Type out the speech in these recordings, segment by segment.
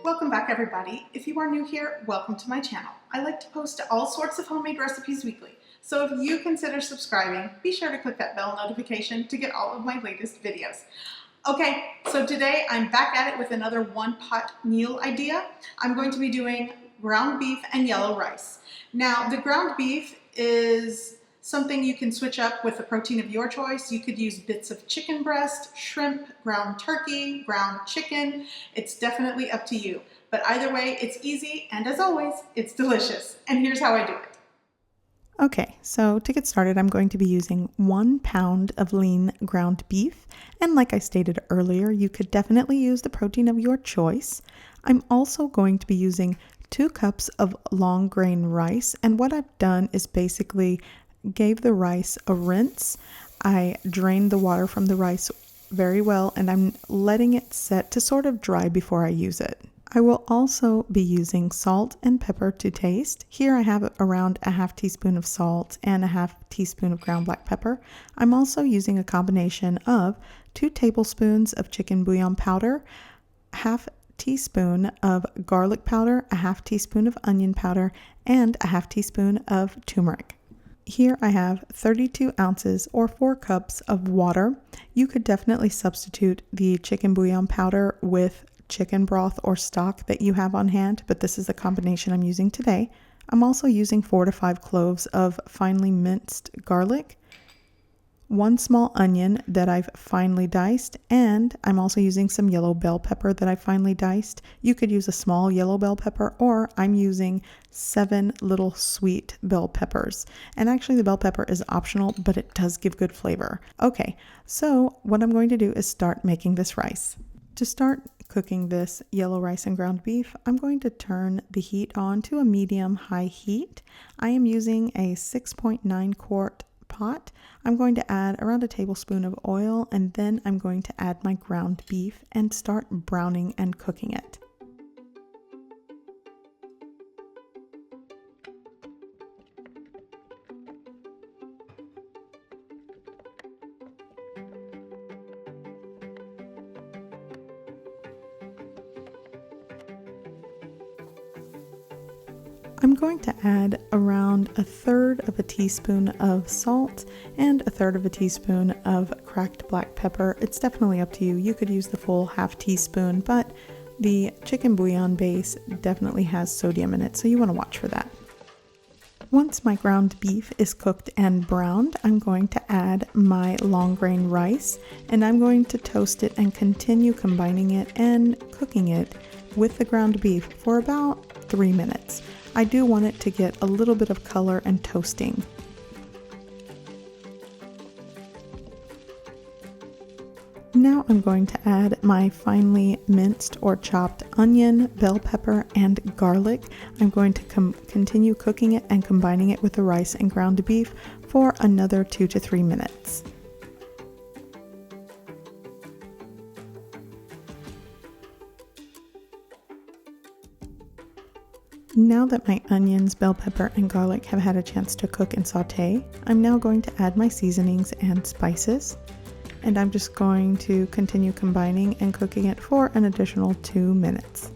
Welcome back, everybody. If you are new here, welcome to my channel. I like to post all sorts of homemade recipes weekly, so if you consider subscribing, be sure to click that bell notification to get all of my latest videos. Okay, so today I'm back at it with another one-pot meal idea. I'm going to be doing ground beef and yellow rice. Now, the ground beef is something you can switch up with the protein of your choice. You could use bits of chicken breast, shrimp, ground turkey, ground chicken. It's definitely up to you. But either way, it's easy, and as always, it's delicious. And here's how I do it. Okay, so to get started, I'm going to be using 1 pound of lean ground beef. And like I stated earlier, you could definitely use the protein of your choice. I'm also going to be using 2 cups of long grain rice. And what I've done is basically gave the rice a rinse. I drained the water from the rice very well, and I'm letting it set to sort of dry before I use it. I will also be using salt and pepper to taste. Here I have around a half teaspoon of salt and a half teaspoon of ground black pepper. I'm also using a combination of 2 tablespoons of chicken bouillon powder, half teaspoon of garlic powder, a half teaspoon of onion powder, and a half teaspoon of turmeric. Here I have 32 ounces or 4 cups of water. You could definitely substitute the chicken bouillon powder with chicken broth or stock that you have on hand, but this is the combination I'm using today. I'm also using 4 to 5 cloves of finely minced garlic, 1 small onion that I've finely diced, and I'm also using some yellow bell pepper that I finely diced. You could use a small yellow bell pepper, or I'm using 7 little sweet bell peppers. And actually the bell pepper is optional, but it does give good flavor. Okay, so what I'm going to do is start making this rice. To start cooking this yellow rice and ground beef, I'm going to turn the heat on to a medium-high heat. I am using a 6.9 quart pot. I'm going to add around a tablespoon of oil, and then I'm going to add my ground beef and start browning and cooking it. I'm going to add around 1/3 of a teaspoon of salt and 1/3 of a teaspoon of cracked black pepper. It's definitely up to you. You could use the full half teaspoon, but the chicken bouillon base definitely has sodium in it, so you want to watch for that. Once my ground beef is cooked and browned, I'm going to add my long grain rice, and I'm going to toast it and continue combining it and cooking it with the ground beef for about 3 minutes. I do want it to get a little bit of color and toasting. Now I'm going to add my finely minced or chopped onion, bell pepper, and garlic. I'm going to continue cooking it and combining it with the rice and ground beef for another 2 to 3 minutes. Now that my onions, bell pepper, and garlic have had a chance to cook and saute, I'm now going to add my seasonings and spices. And I'm just going to continue combining and cooking it for an additional 2 minutes.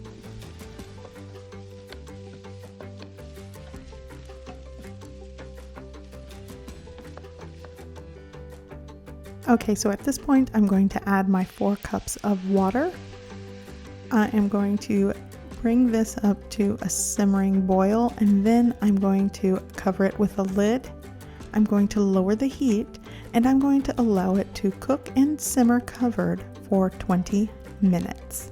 Okay, so at this point, I'm going to add my 4 cups of water. I am going to bring this up to a simmering boil, and then I'm going to cover it with a lid. I'm going to lower the heat, and I'm going to allow it to cook and simmer covered for 20 minutes.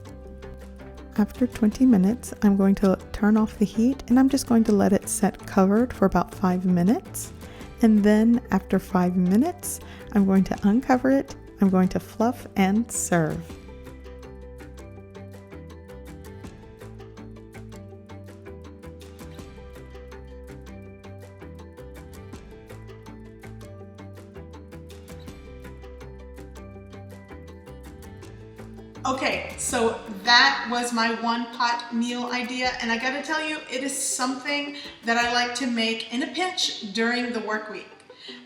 After 20 minutes, I'm going to turn off the heat, and I'm just going to let it set covered for about 5 minutes. And then after 5 minutes, I'm going to uncover it, I'm going to fluff and serve. Okay, so that was my one pot meal idea, and I gotta tell you, it is something that I like to make in a pinch during the work week.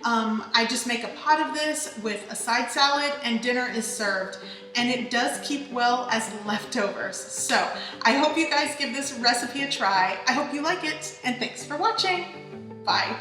I just make a pot of this with a side salad and dinner is served. And it does keep well as leftovers. So I hope you guys give this recipe a try. I hope you like it, and thanks for watching. Bye.